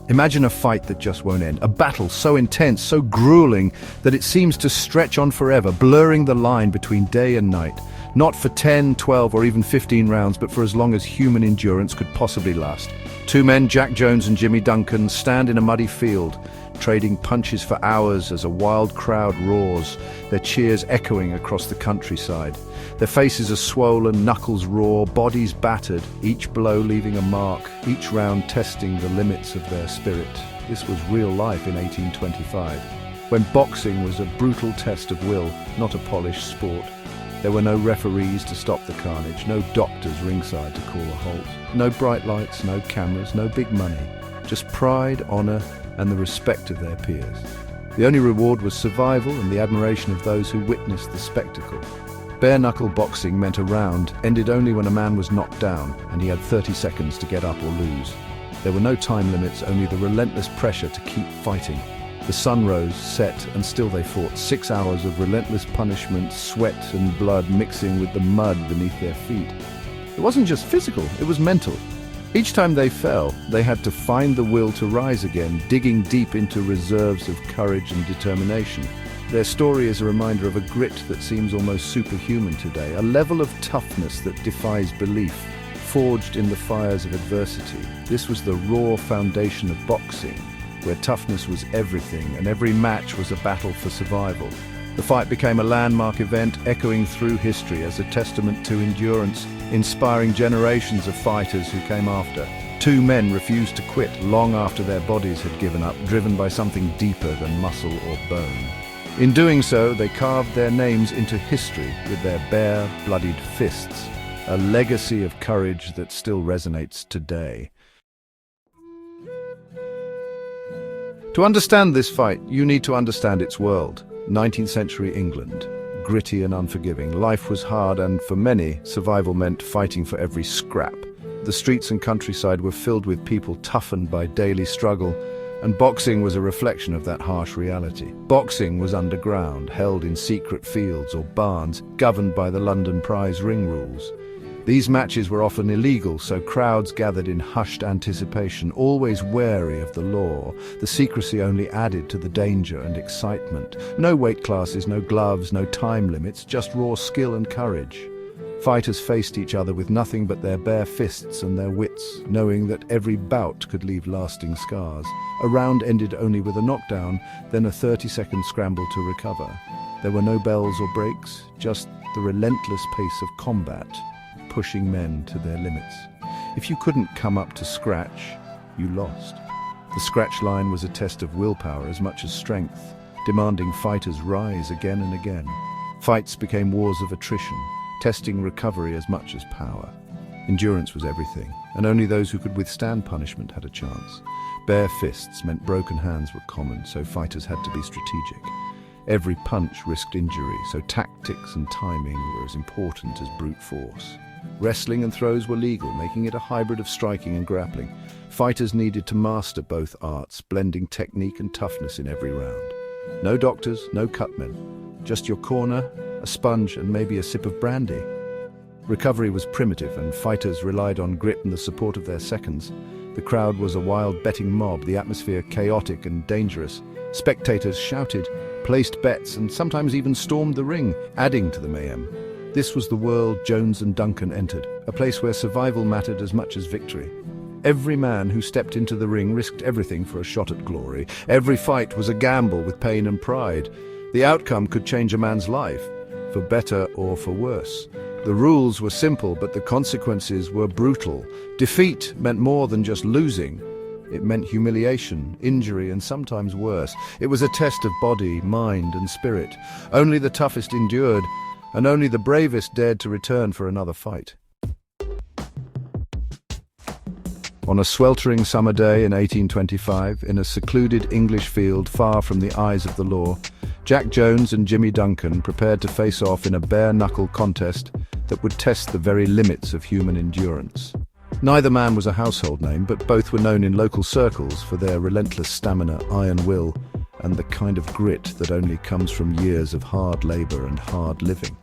Imagine a fight that just won't end, a battle so intense, so grueling, that it seems to stretch on forever, blurring the line between day and night. Not for 10, 12, or even 15 rounds, but for as long as human endurance could possibly last. Two men, Jack Jones and Jimmy Duncan, stand in a muddy field, trading punches for hours as a wild crowd roars, their cheers echoing across the countryside. Their faces are swollen, knuckles raw, bodies battered, each blow leaving a mark, each round testing the limits of their spirit. This was real life in 1825, when boxing was a brutal test of will, not a polished sport. There were no referees to stop the carnage, no doctors ringside to call a halt. No bright lights, no cameras, no big money. Just pride, honor, and the respect of their peers. The only reward was survival and the admiration of those who witnessed the spectacle. Bare-knuckle boxing meant a round ended only when a man was knocked down and he had 30 seconds to get up or lose. There were no time limits, only the relentless pressure to keep fighting. The sun rose, set, and still they fought. 6 hours of relentless punishment, sweat and blood mixing with the mud beneath their feet. It wasn't just physical, it was mental. Each time they fell, they had to find the will to rise again, digging deep into reserves of courage and determination. Their story is a reminder of a grit that seems almost superhuman today, a level of toughness that defies belief, forged in the fires of adversity. This was the raw foundation of boxing, where toughness was everything and every match was a battle for survival. The fight became a landmark event, echoing through history as a testament to endurance, inspiring generations of fighters who came after. Two men refused to quit long after their bodies had given up, driven by something deeper than muscle or bone. In doing so, they carved their names into history with their bare, bloodied fists, a legacy of courage that still resonates today. To understand this fight, you need to understand its world. 19th century England, gritty and unforgiving. Life was hard and, for many, survival meant fighting for every scrap. The streets and countryside were filled with people toughened by daily struggle, and boxing was a reflection of that harsh reality. Boxing was underground, held in secret fields or barns, governed by the London prize ring rules. These matches were often illegal, so crowds gathered in hushed anticipation, always wary of the law. The secrecy only added to the danger and excitement. No weight classes, no gloves, no time limits, just raw skill and courage. Fighters faced each other with nothing but their bare fists and their wits, knowing that every bout could leave lasting scars. A round ended only with a knockdown, then a 30-second scramble to recover. There were no bells or breaks, just the relentless pace of combat, pushing men to their limits. If you couldn't come up to scratch, you lost. The scratch line was a test of willpower as much as strength, demanding fighters rise again and again. Fights became wars of attrition, testing recovery as much as power. Endurance was everything, and only those who could withstand punishment had a chance. Bare fists meant broken hands were common, so fighters had to be strategic. Every punch risked injury, so tactics and timing were as important as brute force. Wrestling and throws were legal, making it a hybrid of striking and grappling. Fighters needed to master both arts, blending technique and toughness in every round. No doctors, no cutmen. Just your corner, a sponge, and maybe a sip of brandy. Recovery was primitive, and fighters relied on grit and the support of their seconds. The crowd was a wild betting mob, the atmosphere chaotic and dangerous. Spectators shouted, placed bets, and sometimes even stormed the ring, adding to the mayhem. This was the world Jones and Duncan entered, a place where survival mattered as much as victory. Every man who stepped into the ring risked everything for a shot at glory. Every fight was a gamble with pain and pride. The outcome could change a man's life, for better or for worse. The rules were simple, but the consequences were brutal. Defeat meant more than just losing. It meant humiliation, injury, and sometimes worse. It was a test of body, mind, and spirit. Only the toughest endured, and only the bravest dared to return for another fight. On a sweltering summer day in 1825, in a secluded English field far from the eyes of the law, Jack Jones and Jimmy Duncan prepared to face off in a bare-knuckle contest that would test the very limits of human endurance. Neither man was a household name, but both were known in local circles for their relentless stamina, iron will, and the kind of grit that only comes from years of hard labor and hard living.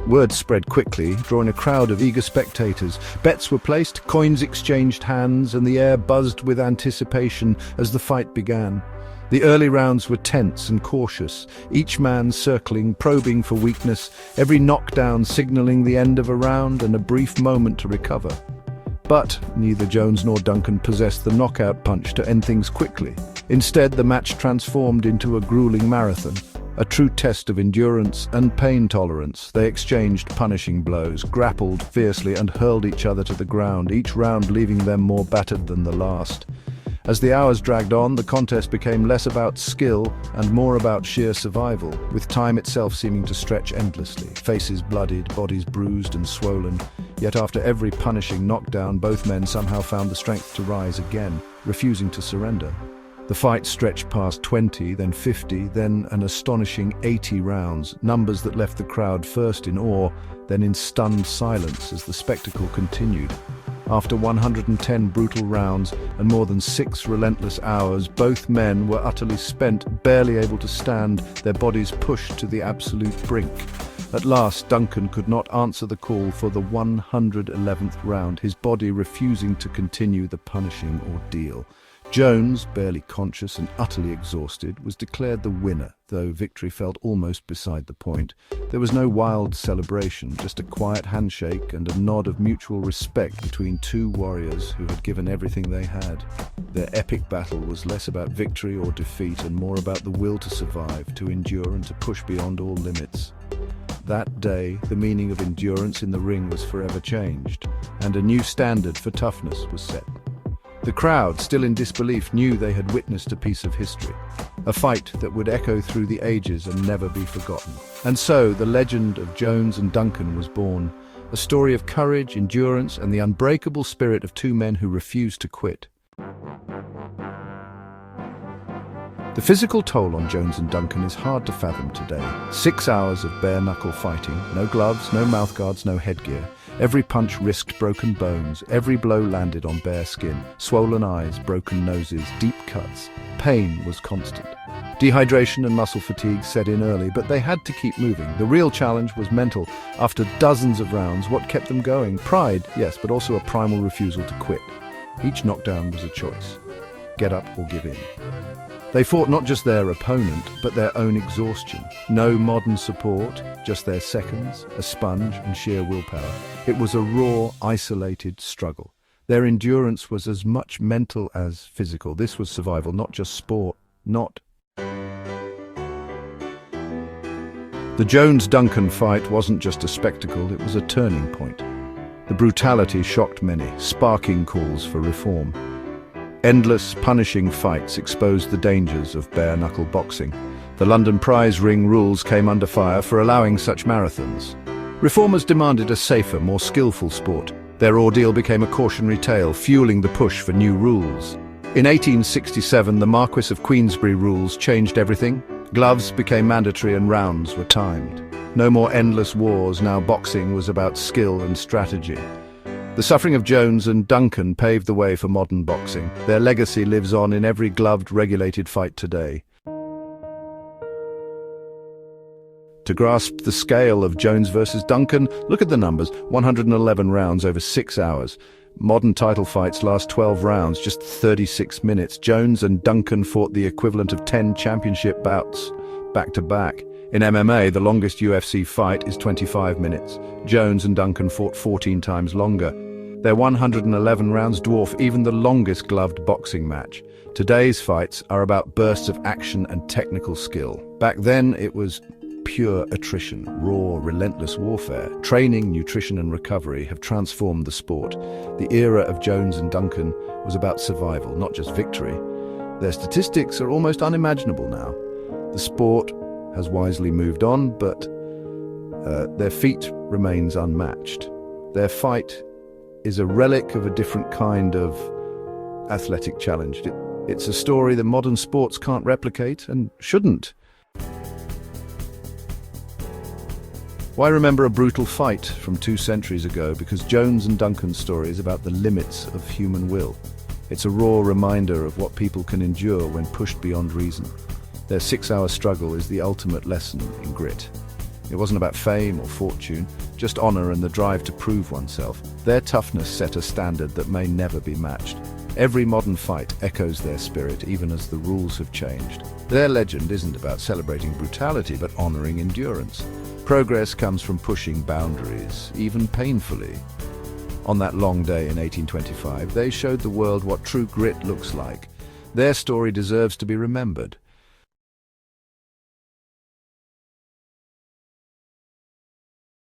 Word spread quickly, drawing a crowd of eager spectators. Bets were placed, coins exchanged hands, and the air buzzed with anticipation as the fight began. The early rounds were tense and cautious, each man circling, probing for weakness, every knockdown signaling the end of a round and a brief moment to recover. But neither Jones nor Duncan possessed the knockout punch to end things quickly. Instead, the match transformed into a grueling marathon, a true test of endurance and pain tolerance. They exchanged punishing blows, grappled fiercely, and hurled each other to the ground, each round leaving them more battered than the last. As the hours dragged on, the contest became less about skill and more about sheer survival, with time itself seeming to stretch endlessly, faces bloodied, bodies bruised and swollen. Yet after every punishing knockdown, both men somehow found the strength to rise again, refusing to surrender. The fight stretched past 20, then 50, then an astonishing 80 rounds, numbers that left the crowd first in awe, then in stunned silence as the spectacle continued. After 110 brutal rounds and more than 6 relentless hours, both men were utterly spent, barely able to stand, their bodies pushed to the absolute brink. At last, Duncan could not answer the call for the 111th round, his body refusing to continue the punishing ordeal. Jones, barely conscious and utterly exhausted, was declared the winner, though victory felt almost beside the point. There was no wild celebration, just a quiet handshake and a nod of mutual respect between two warriors who had given everything they had. Their epic battle was less about victory or defeat and more about the will to survive, to endure and to push beyond all limits. That day, the meaning of endurance in the ring was forever changed, and a new standard for toughness was set. The crowd, still in disbelief, knew they had witnessed a piece of history, a fight that would echo through the ages and never be forgotten. And so, the legend of Jones and Duncan was born, a story of courage, endurance, and the unbreakable spirit of two men who refused to quit. The physical toll on Jones and Duncan is hard to fathom today. 6 hours of bare-knuckle fighting, no gloves, no mouthguards, no headgear. Every punch risked broken bones, every blow landed on bare skin, swollen eyes, broken noses, deep cuts. Pain was constant. Dehydration and muscle fatigue set in early, but they had to keep moving. The real challenge was mental. After dozens of rounds, what kept them going? Pride, yes, but also a primal refusal to quit. Each knockdown was a choice. Get up or give in. They fought not just their opponent, but their own exhaustion. No modern support, just their seconds, a sponge, and sheer willpower. It was a raw, isolated struggle. Their endurance was as much mental as physical. This was survival, not just sport, not. The Jones-Duncan fight wasn't just a spectacle, it was a turning point. The brutality shocked many, sparking calls for reform. Endless, punishing fights exposed the dangers of bare-knuckle boxing. The London prize ring rules came under fire for allowing such marathons. Reformers demanded a safer, more skillful sport. Their ordeal became a cautionary tale, fueling the push for new rules. In 1867, the Marquis of Queensberry Rules changed everything. Gloves became mandatory and rounds were timed. No more endless wars, now boxing was about skill and strategy. The suffering of Jones and Duncan paved the way for modern boxing. Their legacy lives on in every gloved, regulated fight today. To grasp the scale of Jones versus Duncan, look at the numbers: 111 rounds over 6 hours. Modern title fights last 12 rounds, just 36 minutes. Jones and Duncan fought the equivalent of 10 championship bouts, back-to-back. In MMA, the longest UFC fight is 25 minutes. Jones and Duncan fought 14 times longer. Their 111 rounds dwarf even the longest gloved boxing match. Today's fights are about bursts of action and technical skill. Back then, it was pure attrition, raw, relentless warfare. Training, nutrition, and recovery have transformed the sport. The era of Jones and Duncan was about survival, not just victory. Their statistics are almost unimaginable now. The sport has wisely moved on, but their feat remains unmatched. Their fight is a relic of a different kind of athletic challenge. It's a story that modern sports can't replicate and shouldn't. Why remember a brutal fight from 2 centuries ago? Because Jones and Duncan's story is about the limits of human will. It's a raw reminder of what people can endure when pushed beyond reason. Their 6-hour struggle is the ultimate lesson in grit. It wasn't about fame or fortune, just honor and the drive to prove oneself. Their toughness set a standard that may never be matched. Every modern fight echoes their spirit, even as the rules have changed. Their legend isn't about celebrating brutality, but honoring endurance. Progress comes from pushing boundaries, even painfully. On that long day in 1825, they showed the world what true grit looks like. Their story deserves to be remembered.